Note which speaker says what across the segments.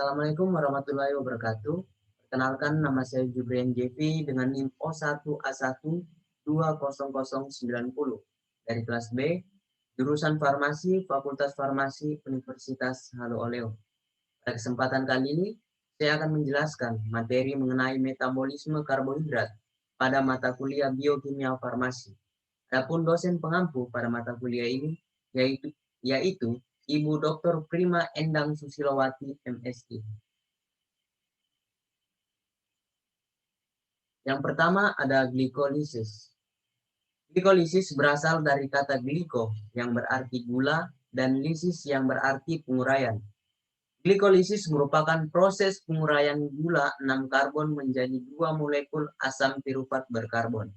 Speaker 1: Assalamualaikum warahmatullahi wabarakatuh. Perkenalkan, nama saya Jubrian JP dengan NIM O1A1 20090 dari kelas B, jurusan Farmasi, Fakultas Farmasi, Universitas Halu Oleo. Pada kesempatan kali ini, saya akan menjelaskan materi mengenai metabolisme karbohidrat pada mata kuliah Biokimia Farmasi. Adapun dosen pengampu pada mata kuliah ini yaitu Ibu Dr. Prima Endang Susilowati, MSI. Yang pertama ada glikolisis. Glikolisis berasal dari kata gliko yang berarti gula dan lisis yang berarti penguraian. Glikolisis merupakan proses penguraian gula 6 karbon menjadi 2 molekul asam pirufat berkarbon.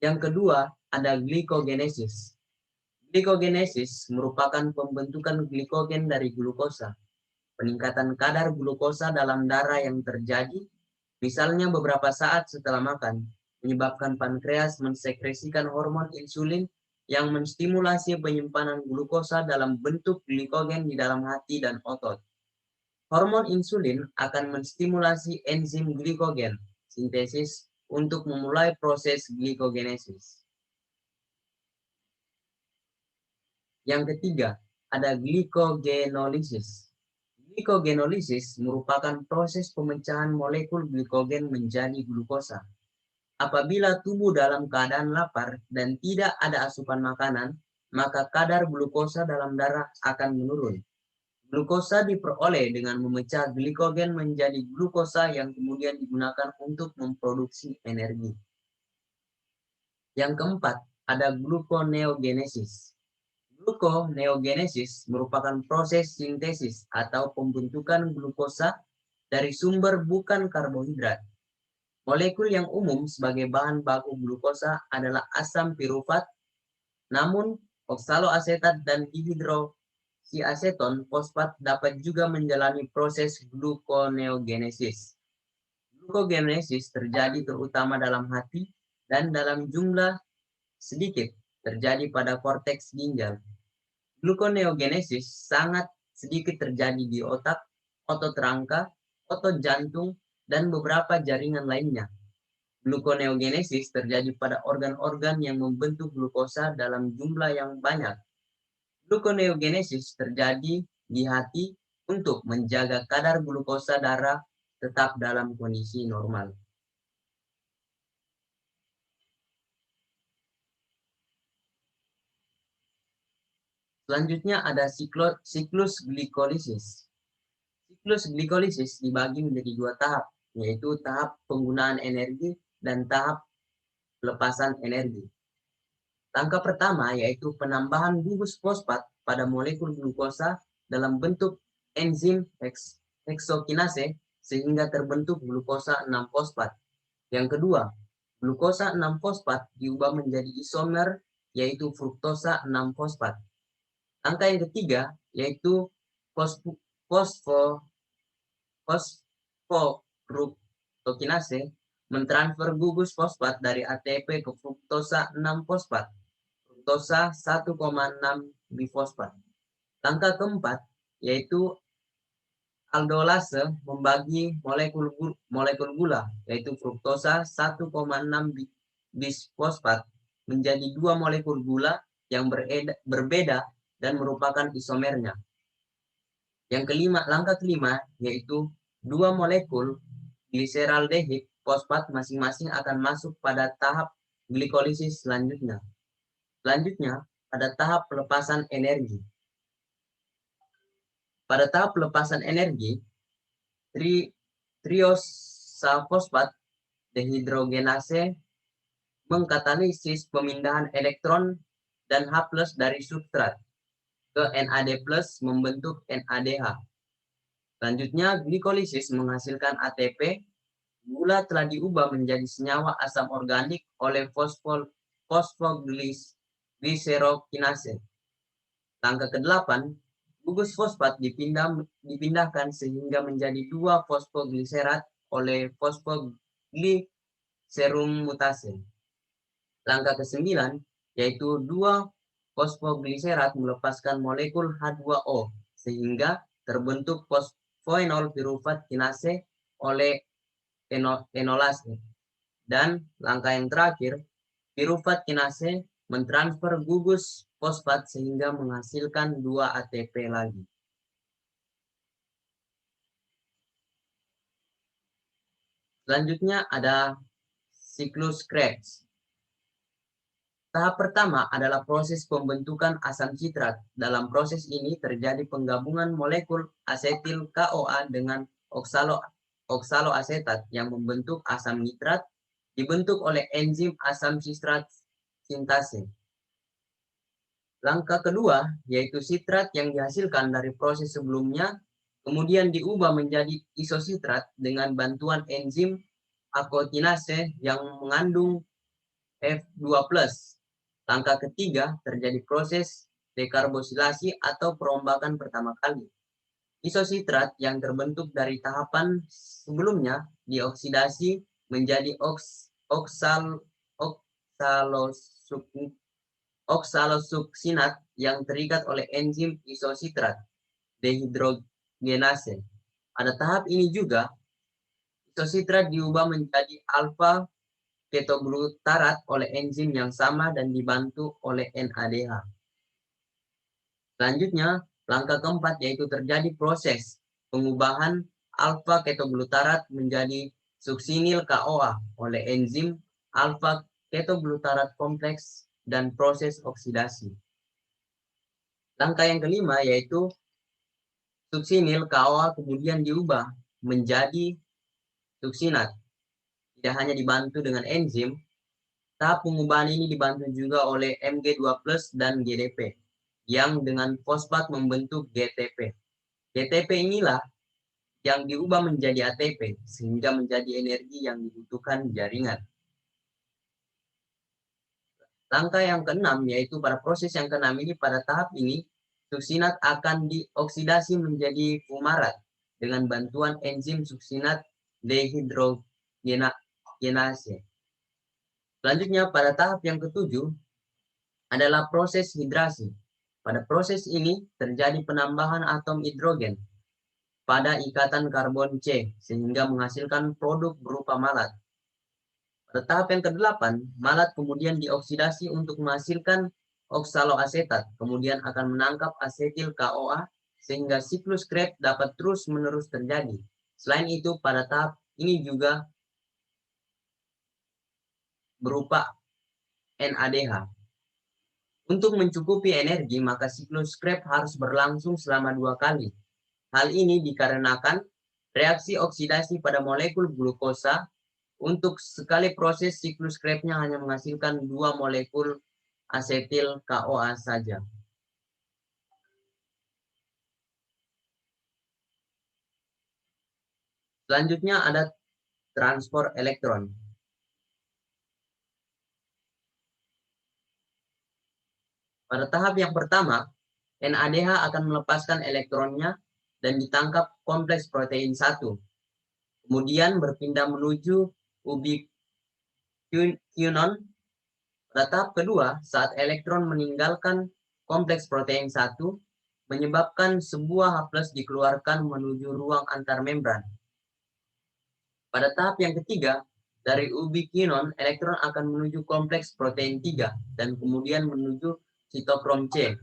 Speaker 1: Yang kedua ada glikogenesis. Glikogenesis merupakan pembentukan glikogen dari glukosa. Peningkatan kadar glukosa dalam darah yang terjadi, misalnya beberapa saat setelah makan, menyebabkan pankreas mensekresikan hormon insulin yang menstimulasi penyimpanan glukosa dalam bentuk glikogen di dalam hati dan otot. Hormon insulin akan menstimulasi enzim glikogen sintesis untuk memulai proses glikogenesis. Yang ketiga, ada glikogenolisis. Glikogenolisis merupakan proses pemecahan molekul glikogen menjadi glukosa. Apabila tubuh dalam keadaan lapar dan tidak ada asupan makanan, maka kadar glukosa dalam darah akan menurun. Glukosa diperoleh dengan memecah glikogen menjadi glukosa yang kemudian digunakan untuk memproduksi energi. Yang keempat, ada gluconeogenesis. Gluconeogenesis merupakan proses sintesis atau pembentukan glukosa dari sumber bukan karbohidrat. Molekul yang umum sebagai bahan baku glukosa adalah asam pirufat, namun oksaloasetat dan dihidroksiaseton fosfat dapat juga menjalani proses gluconeogenesis. Glucogenesis terjadi terutama dalam hati dan dalam jumlah sedikit terjadi pada korteks ginjal. Gluconeogenesis sangat sedikit terjadi di otak, otot rangka, otot jantung, dan beberapa jaringan lainnya. Gluconeogenesis terjadi pada organ-organ yang membentuk glukosa dalam jumlah yang banyak. Gluconeogenesis terjadi di hati untuk menjaga kadar glukosa darah tetap dalam kondisi normal. Selanjutnya ada siklus glikolisis. Siklus glikolisis dibagi menjadi 2 tahap, yaitu tahap penggunaan energi dan tahap pelepasan energi. Langkah pertama yaitu penambahan gugus fosfat pada molekul glukosa dalam bentuk enzim heksokinase sehingga terbentuk glukosa 6-fosfat. Yang kedua, glukosa 6-fosfat diubah menjadi isomer yaitu fruktosa 6-fosfat. Langkah yang ketiga yaitu fosfofruktokinase mentransfer gugus fosfat dari ATP ke fruktosa 6-fosfat, fruktosa 1,6 bifosfat. Langkah keempat yaitu aldolase membagi molekul gula yaitu fruktosa 1,6 bisfosfat menjadi 2 molekul gula yang berbeda dan merupakan isomernya. Langkah kelima yaitu 2 molekul gliseraldehid fosfat masing-masing akan masuk pada tahap glikolisis selanjutnya. Selanjutnya, pada tahap pelepasan energi. Pada tahap pelepasan energi, triosafosfat dehidrogenase mengkatalisis pemindahan elektron dan H+ dari substrat ke NAD+ membentuk NADH. Selanjutnya, glikolisis menghasilkan ATP. Gula telah diubah menjadi senyawa asam organik oleh fosfogliserokinase. Langkah ke-8, gugus fosfat dipindahkan sehingga menjadi 2 fosfogliserat oleh fosfogliserum mutase. Langkah ke-9 yaitu 2 fosfogliserat melepaskan molekul H2O sehingga terbentuk fenol pirufat kinase oleh enolase. Dan langkah yang terakhir, pirufat kinase mentransfer gugus fosfat sehingga menghasilkan 2 ATP lagi. Selanjutnya ada siklus Krebs. Tahap pertama adalah proses pembentukan asam citrat. Dalam proses ini terjadi penggabungan molekul asetil KOA dengan oksaloasetat yang membentuk asam nitrat, dibentuk oleh enzim asam citrat sintase. Langkah kedua, yaitu sitrat yang dihasilkan dari proses sebelumnya, kemudian diubah menjadi isositrat dengan bantuan enzim akotinase yang mengandung F2+. Langkah ketiga, terjadi proses dekarbosilasi atau perombakan pertama kali. Isositrat yang terbentuk dari tahapan sebelumnya dioksidasi menjadi oksalosuksinat yang terikat oleh enzim isositrat dehidrogenase. Pada tahap ini juga, isositrat diubah menjadi alfa ketoglutarat oleh enzim yang sama dan dibantu oleh NADH. Selanjutnya, langkah keempat yaitu terjadi proses pengubahan alfa ketoglutarat menjadi suksinil KOA oleh enzim alfa ketoglutarat kompleks dan proses oksidasi. Langkah yang kelima yaitu suksinil KOA kemudian diubah menjadi suksinat. Tidak hanya dibantu dengan enzim, tahap pengubahan ini dibantu juga oleh Mg2+ dan GDP, yang dengan fosfat membentuk GTP. GTP inilah yang diubah menjadi ATP, sehingga menjadi energi yang dibutuhkan jaringan. Langkah yang keenam, yaitu pada proses yang keenam ini, pada tahap ini, suksinat akan dioksidasi menjadi fumarat dengan bantuan enzim suksinat dehidrogenase. Selanjutnya, pada tahap yang ketujuh adalah proses hidrasi. Pada proses ini terjadi penambahan atom hidrogen pada ikatan karbon C sehingga menghasilkan produk berupa malat. Pada tahap yang ke-8, malat kemudian dioksidasi untuk menghasilkan oksaloasetat, kemudian akan menangkap asetil KOA sehingga siklus Krebs dapat terus-menerus terjadi. Selain itu, pada tahap ini juga berupa NADH. Untuk mencukupi energi, maka siklus Krebs harus berlangsung selama 2 kali. Hal ini dikarenakan reaksi oksidasi pada molekul glukosa. Untuk sekali proses siklus Krebs-nya hanya menghasilkan 2 molekul asetil KOA saja. Selanjutnya ada transport elektron. Pada tahap yang pertama, NADH akan melepaskan elektronnya dan ditangkap kompleks protein 1. Kemudian berpindah menuju ubiquinon. Pada tahap kedua, saat elektron meninggalkan kompleks protein 1, menyebabkan sebuah H+ dikeluarkan menuju ruang antarmembran. Pada tahap yang ketiga, dari ubiquinon, elektron akan menuju kompleks protein 3 dan kemudian menuju sitokrom C.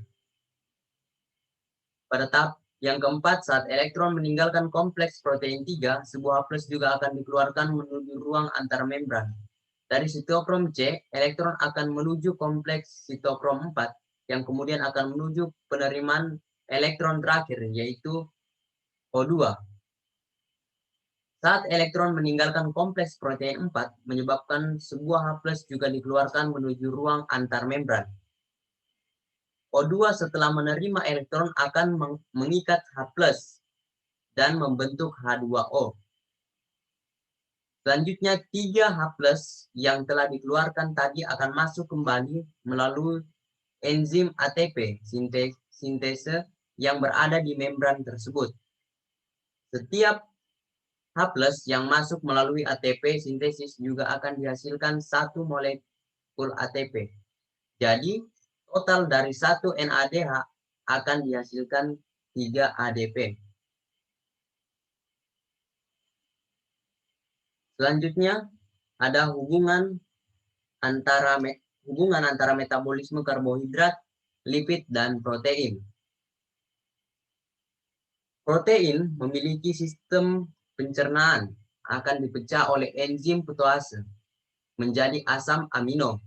Speaker 1: Pada tahap yang keempat, saat elektron meninggalkan kompleks protein 3, sebuah H+ juga akan dikeluarkan menuju ruang antarmembran. Dari sitokrom C, elektron akan menuju kompleks sitokrom 4, yang kemudian akan menuju penerimaan elektron terakhir, yaitu O2. Saat elektron meninggalkan kompleks protein 4, menyebabkan sebuah H+ juga dikeluarkan menuju ruang antarmembran. O2 setelah menerima elektron akan mengikat H+ dan membentuk H2O. Selanjutnya 3 H+ yang telah dikeluarkan tadi akan masuk kembali melalui enzim ATP sintese yang berada di membran tersebut. Setiap H+ yang masuk melalui ATP sintesis juga akan dihasilkan 1 molekul ATP. Jadi, total dari 1 NADH akan dihasilkan 3 ADP. Selanjutnya ada hubungan antara metabolisme karbohidrat, lipid, dan protein. Protein memiliki sistem pencernaan, akan dipecah oleh enzim protease menjadi asam amino.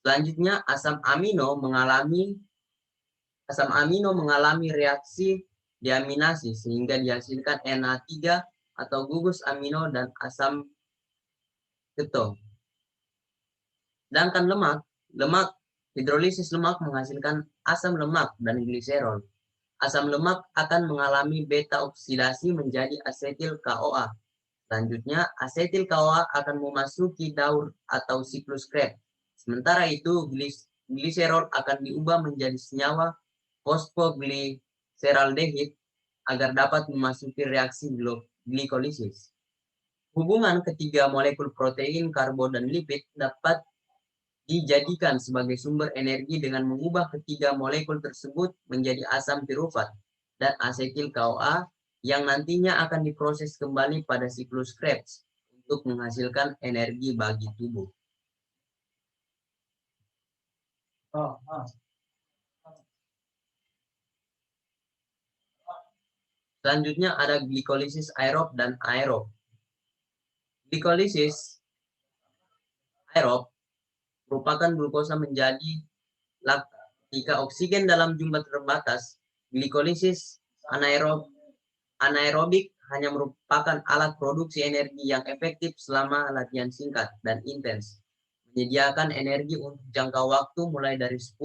Speaker 1: Selanjutnya asam amino mengalami reaksi deaminasi sehingga dihasilkan NH3 atau gugus amino dan asam keton. Sedangkan hidrolisis lemak menghasilkan asam lemak dan gliserol. Asam lemak akan mengalami beta oksidasi menjadi asetil CoA. Selanjutnya, asetil CoA akan memasuki daur atau siklus Krebs. Sementara itu, gliserol akan diubah menjadi senyawa fosfoglyceraldehid agar dapat memasuki reaksi glikolisis. Hubungan ketiga molekul protein, karbo, dan lipid dapat dijadikan sebagai sumber energi dengan mengubah ketiga molekul tersebut menjadi asam pirufat dan asetil CoA yang nantinya akan diproses kembali pada siklus Krebs untuk menghasilkan energi bagi tubuh. Selanjutnya ada glikolisis aerob dan aerob. Glikolisis aerob merupakan glukosa menjadi laktat. Jika oksigen dalam jumlah terbatas, glikolisis anaerobik hanya merupakan alat produksi energi yang efektif selama latihan singkat dan intens. Menyediakan energi untuk jangka waktu mulai dari 10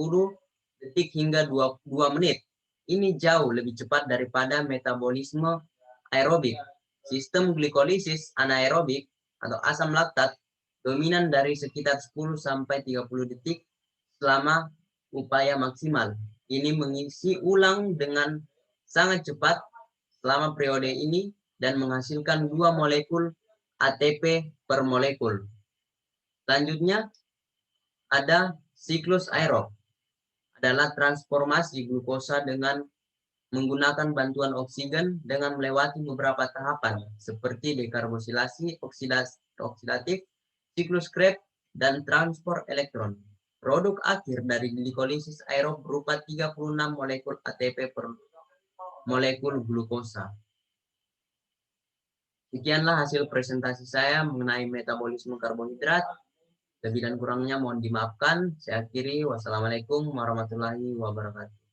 Speaker 1: detik hingga 2 menit. Ini jauh lebih cepat daripada metabolisme aerobik. Sistem glikolisis anaerobik atau asam laktat dominan dari sekitar 10 sampai 30 detik selama upaya maksimal. Ini mengisi ulang dengan sangat cepat selama periode ini dan menghasilkan 2 molekul ATP per molekul. Selanjutnya ada siklus aerob. Adalah transformasi glukosa dengan menggunakan bantuan oksigen dengan melewati beberapa tahapan seperti dekarbosilasi, oksidatif, siklus Krebs, dan transport elektron. Produk akhir dari glikolisis aerob berupa 36 molekul ATP per molekul glukosa. Sekianlah hasil presentasi saya mengenai metabolisme karbohidrat. Lebih dan kurangnya mohon dimaafkan. Saya akhiri. Wassalamualaikum warahmatullahi wabarakatuh.